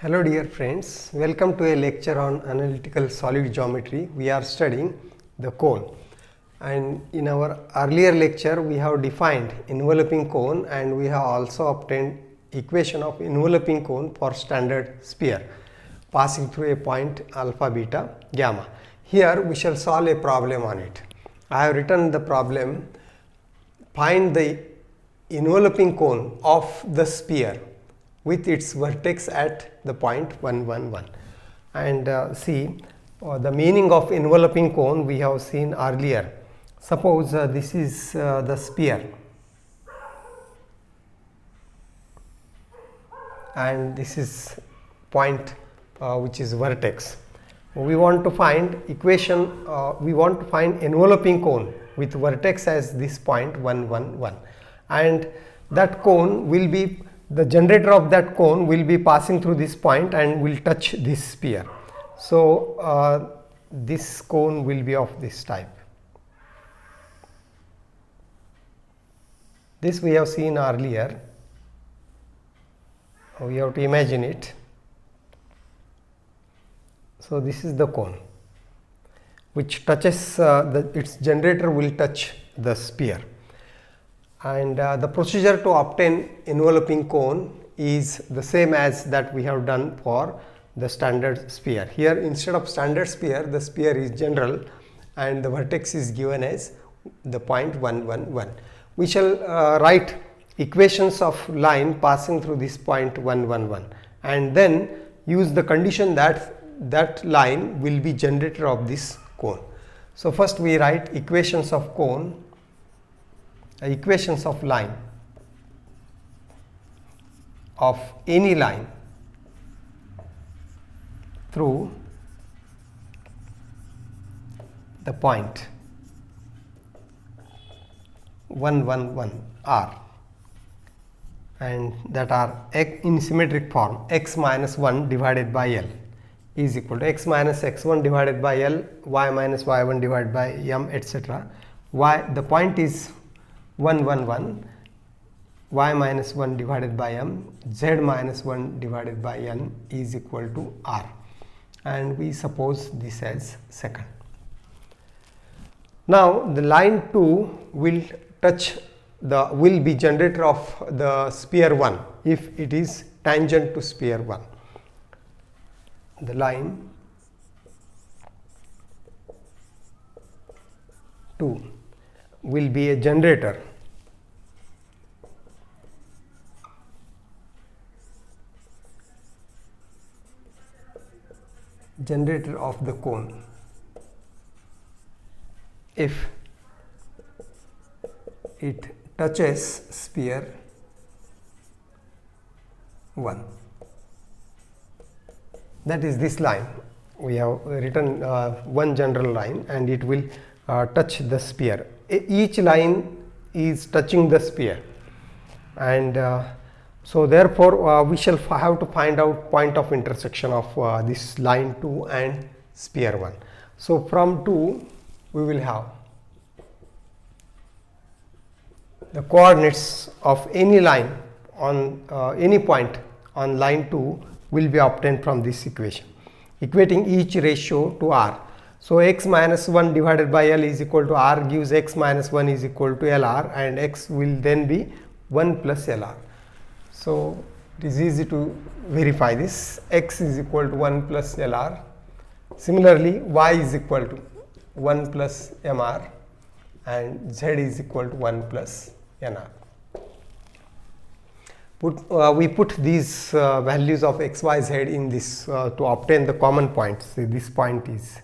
Hello dear friends, welcome to a lecture on analytical solid geometry. We are studying the cone, and in our earlier lecture we have defined enveloping cone and we have also obtained equation of enveloping cone for standard sphere passing through a point alpha, beta, gamma. Here we shall solve a problem on it. I have written the problem: find the enveloping cone of the sphere with its vertex at the point 1, 1, 1. And see, the meaning of enveloping cone we have seen earlier. Suppose this is the sphere and this is point which is vertex. We want to find enveloping cone with vertex as this point 1, 1, 1, and that cone will be, the generator of that cone will be passing through this point and will touch this sphere. So this cone will be of this type. This we have seen earlier. We have to imagine it. So this is the cone which touches its generator will touch the sphere, and the procedure to obtain enveloping cone is the same as that we have done for the standard sphere. Here instead of standard sphere, the sphere is general and the vertex is given as the point 1, 1, 1. We shall write equations of line passing through this point 1, 1, 1, and then use the condition that that line will be generator of this cone. So first we write equations of cone, equations of line of any line through the point 1, 1, 1 R, and that are in symmetric form x minus 1 divided by L is equal to x minus x1 divided by L, y minus y1 divided by m, etc. The point is 1, 1, 1, y minus 1 divided by m, z minus 1 divided by n is equal to r, and we suppose this as second. Now the line 2 will be generator of the sphere 1 if it is tangent to sphere 1. The line 2 will be a generator of the cone if it touches sphere 1. That is this line. We have written one general line and it will touch the sphere. Each line is touching the sphere, and so therefore we shall have to find out point of intersection of this line 2 and sphere 1. So from 2 we will have the coordinates of any line on any point on line 2 will be obtained from this equation, equating each ratio to r. So x minus 1 divided by L is equal to r gives x minus 1 is equal to Lr, and x will then be 1 plus Lr. So it is easy to verify this. X is equal to 1 plus Lr. Similarly, y is equal to 1 plus Mr and z is equal to 1 plus Nr. We put these values of x, y, z in this to obtain the common points. So this point is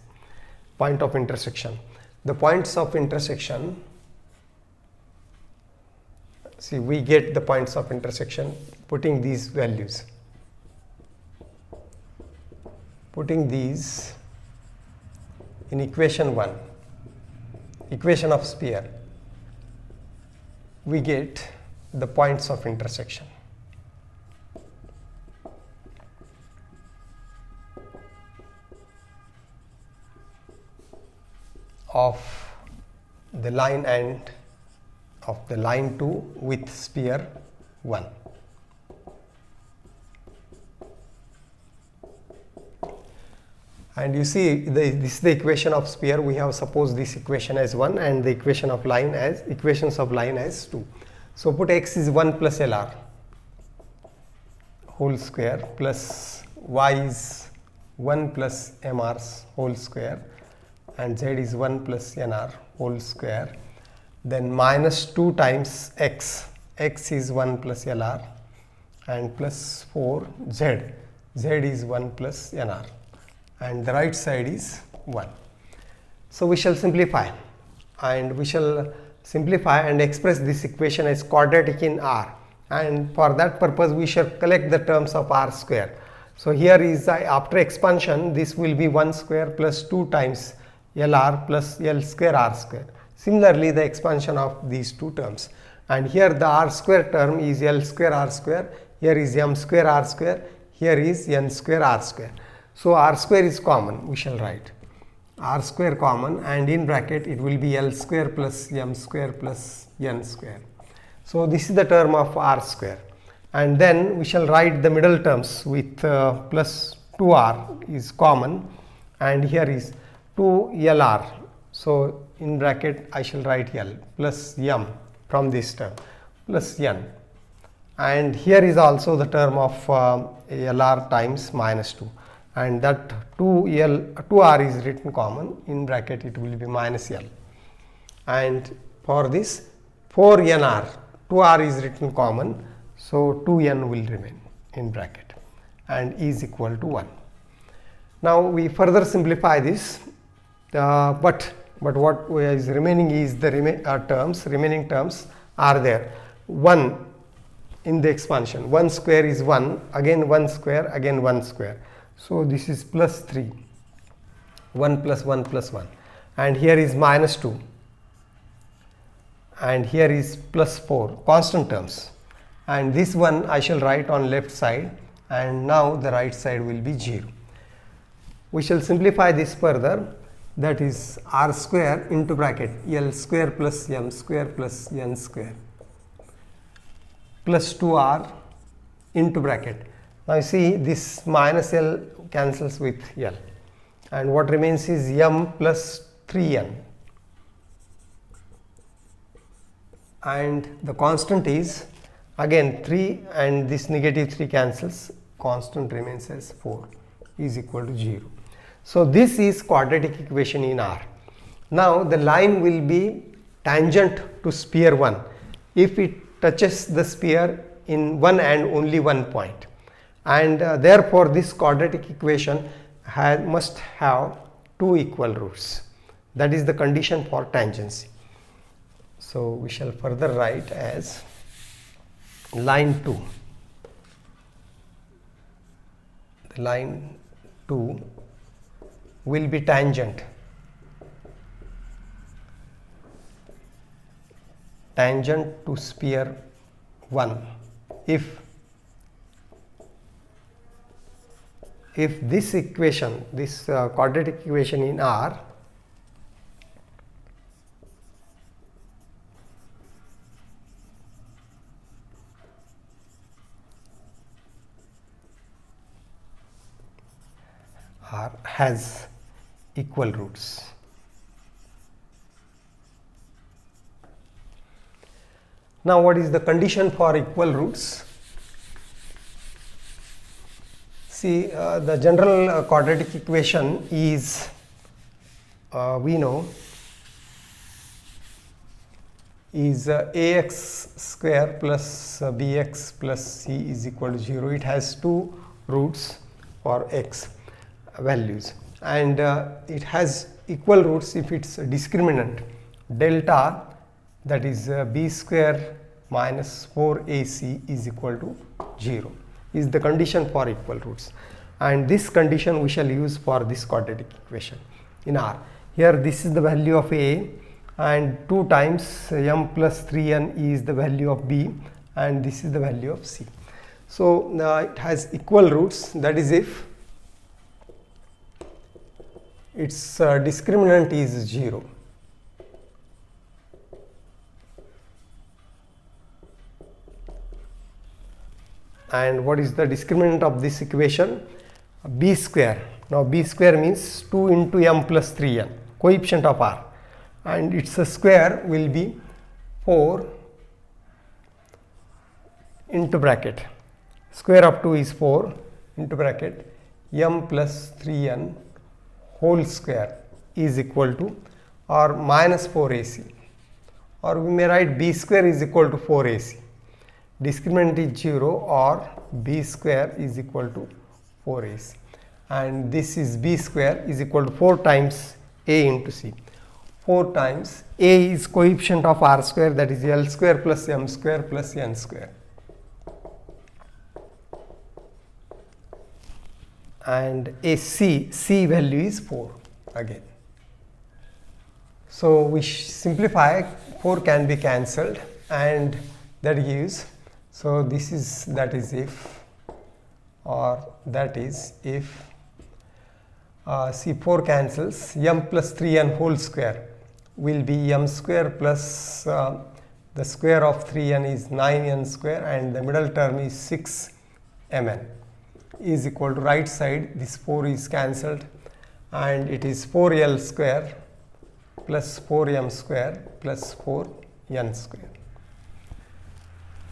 point of intersection. The points of intersection, see, we get the points of intersection putting these values, putting these in equation 1, equation of sphere, we get the points of intersection of the line and of the line 2 with sphere 1. And you see this is the equation of sphere. We have supposed this equation as 1 and the equations of line as 2. So put x is 1 plus LR whole square plus y is 1 plus MR whole square and z is 1 plus NR whole square. Then minus 2 times x is 1 plus LR and plus 4 z is 1 plus NR. And the right side is 1. So we shall simplify and express this equation as quadratic in R, and for that purpose we shall collect the terms of R square. So here is after expansion this will be 1 square plus 2 times LR plus L square R square. Similarly the expansion of these two terms, and here the R square term is L square R square, here is M square R square, here is N square R square. So R square is common, we shall write R square common, and in bracket it will be L square plus M square plus N square. So this is the term of R square, and then we shall write the middle terms with plus 2R is common, and here is 2LR. So in bracket I shall write L plus M from this term plus N, and here is also the term of LR times minus 2. And that 2R is written common, in bracket it will be minus L, and for this 4NR 2R is written common, so 2N will remain in bracket and is equal to 1. Now we further simplify this, but what is remaining is the remaining terms are there. 1 in the expansion, 1 square is 1, again 1 square, again 1 square. So this is plus 3, 1 plus 1 plus 1, and here is minus 2, and here is plus 4, constant terms, and this one I shall write on left side, and now the right side will be 0. We shall simplify this further, that is R square into bracket L square plus M square plus N square plus 2R into bracket. Now you see this minus L cancels with L, and what remains is M plus 3N, and the constant is again 3, and this negative 3 cancels, constant remains as 4 is equal to 0. So this is quadratic equation in R. Now the line will be tangent to sphere 1 if it touches the sphere in one and only one point, and therefore this quadratic equation must have two equal roots. That is the condition for tangency. So we shall further write as line 2. The line 2 will be tangent to sphere 1 if this equation, this quadratic equation in R has equal roots. Now what is the condition for equal roots? See, the general quadratic equation is, we know, is ax square plus bx plus c is equal to 0. It has two roots for x values, and it has equal roots if its discriminant delta, that is b square minus 4ac is equal to 0, is the condition for equal roots, and this condition we shall use for this quadratic equation in R. Here this is the value of a, and 2 times m plus 3n is the value of b, and this is the value of c. So it has equal roots, that is if its discriminant is 0. And what is the discriminant of this equation? B square Now b square means 2 into m plus 3n, coefficient of r, and its square will be 4 into bracket, square of 2 is 4 into bracket m plus 3n whole square is equal to, or minus 4ac, or we may write b square is equal to 4ac. Discriminant is 0, or b square is equal to 4ac, and this is b square is equal to 4 times a into c. 4 times a is coefficient of r square, that is l square plus m square plus n square, and a c value is 4 again. So we simplify, 4 can be cancelled, and that gives, so this is, that is if, or that is if see 4 cancels, m plus 3n whole square will be m square plus the square of 3n is 9n square, and the middle term is 6mn is equal to, right side this 4 is cancelled, and it is 4l square plus 4m square plus 4n square,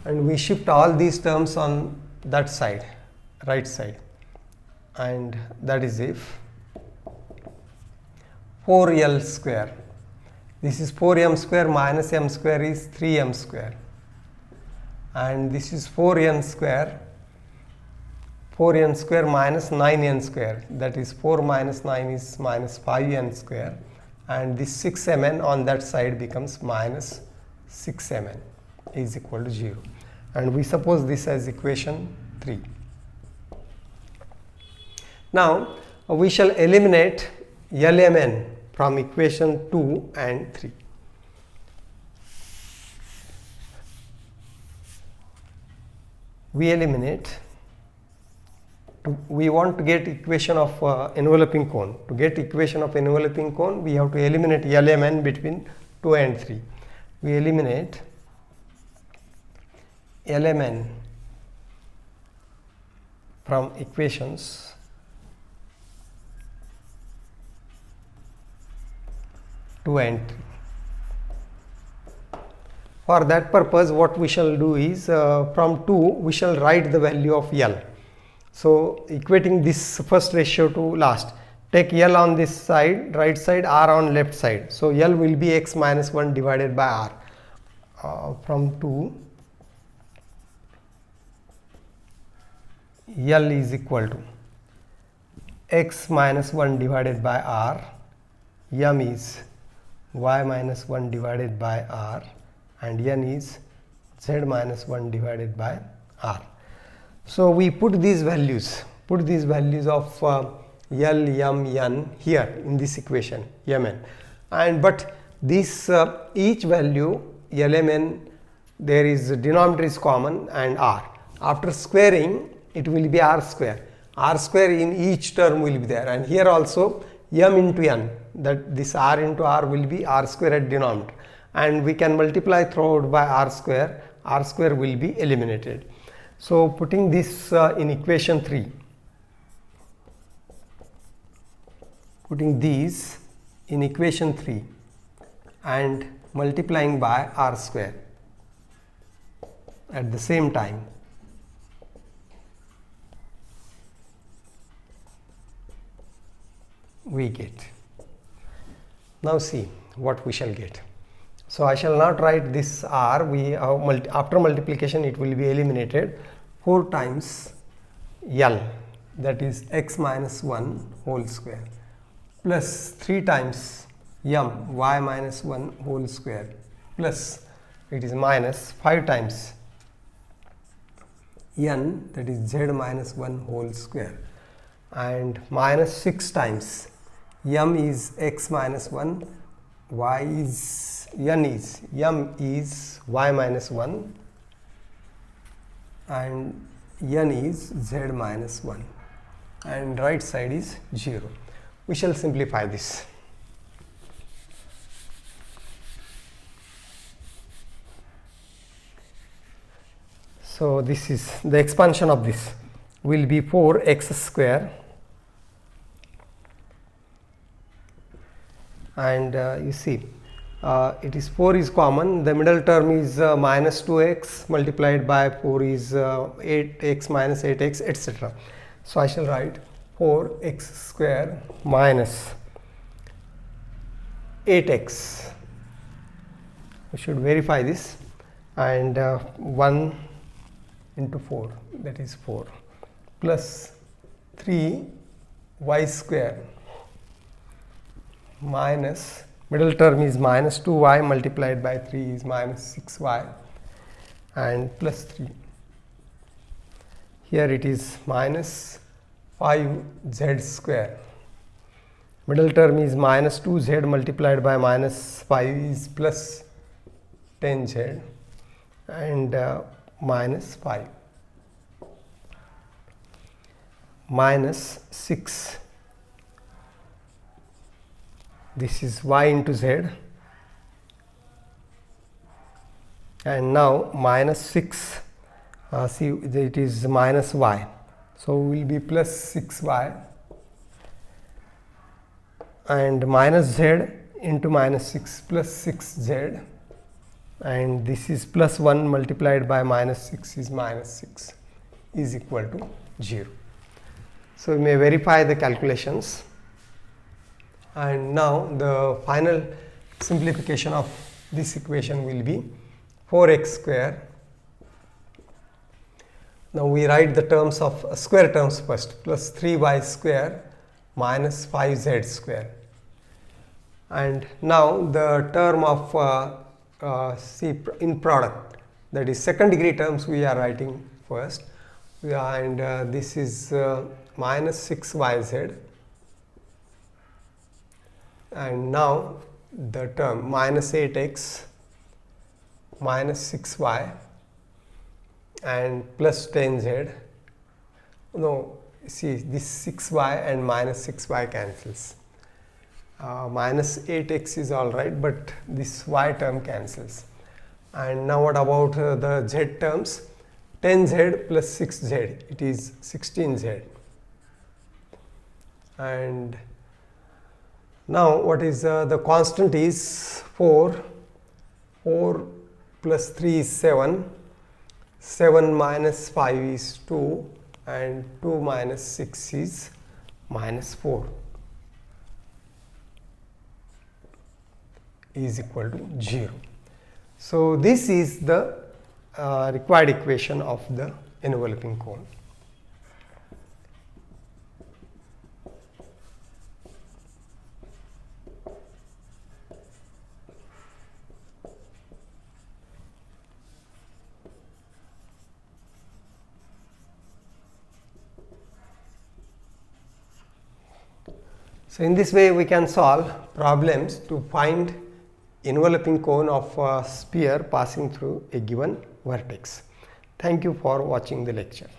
and we shift all these terms on that side, right side, and that is if 4l square, this is 4m square minus m square is 3m square, and this is 4n square minus 9n square, that is 4 minus 9 is minus 5n square, and this 6mn on that side becomes minus 6mn is equal to 0, and we suppose this as equation 3. Now we shall eliminate LMN from equation 2 and 3. We eliminate, we want to get equation of enveloping cone. To get equation of enveloping cone, we have to eliminate LMN between 2 and 3. We eliminate LMN from equations 2 and 3. For that purpose, what we shall do is, from 2 we shall write the value of L. So equating this first ratio to last, take L on this side, right side, R on left side. So L will be x minus 1 divided by R. From 2, L is equal to x minus 1 divided by R, M is y minus 1 divided by R, and N is z minus 1 divided by R. So we put these values of L, M, N here in this equation, Mn, and but this each value Lmn, there is denominator is common, and R. After squaring, it will be R square. R square in each term will be there, and here also M into N, that this R into R will be R square at denominator, and we can multiply throughout by R square will be eliminated. So putting this in equation 3, putting these in equation 3 and multiplying by R square at the same time, we get. Now see what we shall get. So I shall not write this R, we after multiplication it will be eliminated. 4 times L, that is x minus 1 whole square, plus 3 times M, y minus 1 whole square, plus it is minus 5 times N, that is z minus 1 whole square, and minus 6 times M is x minus 1, y is N is M is y minus 1, and N is z minus 1, and right side is 0. We shall simplify this. So this is the expansion of this will be 4x square and you see it is 4 is common. The middle term is minus 2x multiplied by 4 is 8x minus 8x, etc. So I shall write 4x square minus 8x. We should verify this, and 1 into 4, that is 4, plus 3y square minus, middle term is minus 2y multiplied by 3 is minus 6y, and plus 3. Here it is minus 5z square. Middle term is minus 2z multiplied by minus 5 is plus 10z, and minus 5 minus 6. This is y into z, and now minus 6, see it is minus y, so will be plus 6y, and minus z into minus 6 plus 6z, and this is plus 1 multiplied by minus 6 is minus 6 is equal to 0. So we may verify the calculations, and now the final simplification of this equation will be 4x square. Now we write the terms of square terms first, plus 3y square minus 5z square, and now the term of see in product, that is second degree terms, we are writing first, and this is minus 6yz, and now the term minus 8x minus 6y and plus 10z. No, see this 6y and minus 6y cancels. Minus 8x is alright, but this y term cancels. And now what about the z terms? 10z plus 6z, it is 16z. And now what is the constant is 4 plus 3 is 7 minus 5 is 2, and 2 minus 6 is minus 4 is equal to 0. So this is the required equation of the enveloping cone. So in this way we can solve problems to find enveloping cone of a sphere passing through a given vertex. Thank you for watching the lecture.